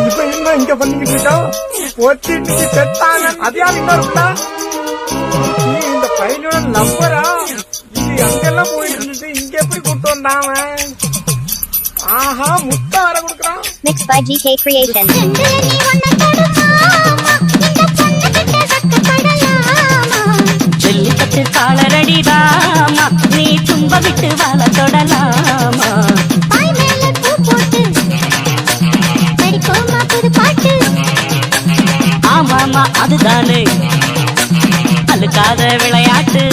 இப்ப என்ன இங்க பண்ணிக்கிட்டு இருக்கோம்? ஒத்திட்டு செத்தாங்க. அது யாரு இன்னொருக்குடா? இந்த பையனோட நம்பரா? இது அங்கெல்லாம் போயிட்டு இருந்துட்டு இங்க எப்படி கூட்டு வந்தாம? ஆஹா, முட்டை வர கொடுக்குறான். Mixed by GK Creation. Jallikattu காலரடிதாமா, நீ தும்ப விட்டு வாழ தொடலாமா. ஆமாமா அதுதானே அழுக்காத விளையாட்டு.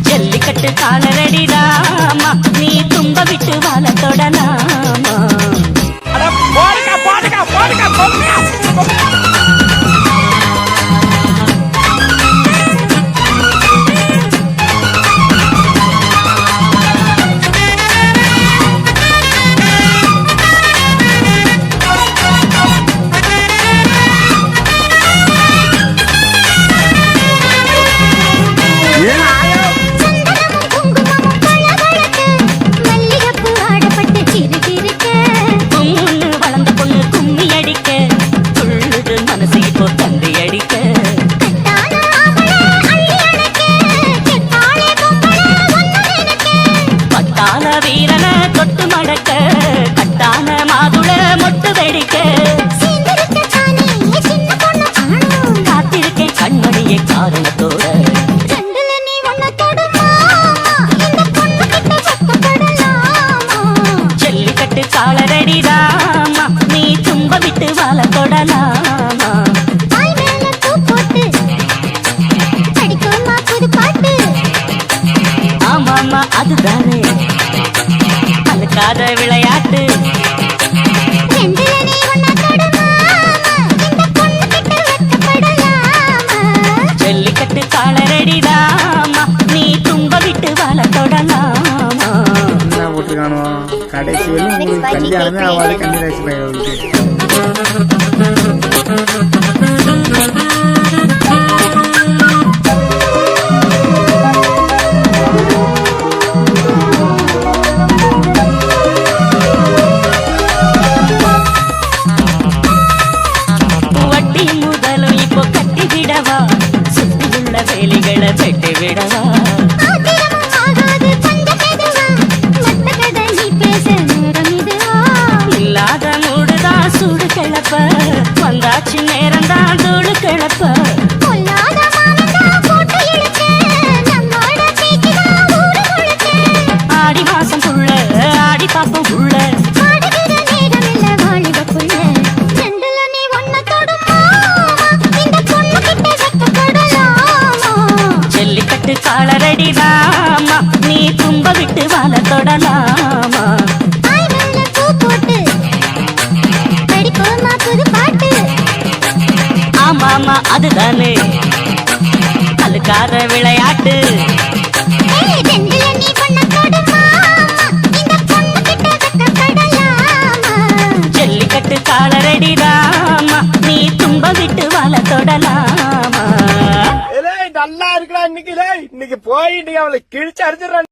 ஜல்லிக்கட்டு காலரடிதாமா, நீ தும்ப விட்டு வாழ தொடலாமா. போடுங்க போடுங்க போடுங்க போடுங்க. ஜல்லிக்கட்டு காலரடிதாமா, நீ தும்ப விட்டு வாழ தொடலாமா. ஆமாமா அதுதானே அழுக்காத விளையாட்டு. ஜல்லிக்கட்டு காலரடிதாமா, நீ தும்ப விட்டு வாழ தொடலாமா. கடைசி கல்யாணமே அவளை கன்னிராசி பயிர். வட்டி முதலும் இப்போ கட்டி விடவா, சுத்தி உள்ள வேலிகளை வெட்டி விடவா. இல்லாத மூடுதான் சூடு கிளப்ப, வந்தாச்சு நேரம் தான் தூடு கிளப்ப. ஆடி மாசம் புள்ள ஆடி பாப்போம் புள்ள. ஜல்லிக்கட்டு காலரடிதாமா, நீ தும்ப விட்டு வாழ தொடலாமா. ஆமாமா அதுதானே அழுக்காத விளையாட்டு. ஜல்லிக்கட்டு காலரடிதாமா, நீ தும்ப விட்டு வாழ தொடலாமா. நல்லா இருக்கிறா இன்னைக்கு. இன்னைக்கு போயிட்டு அவளை கிழிச்சு அடிச்சிடறான்.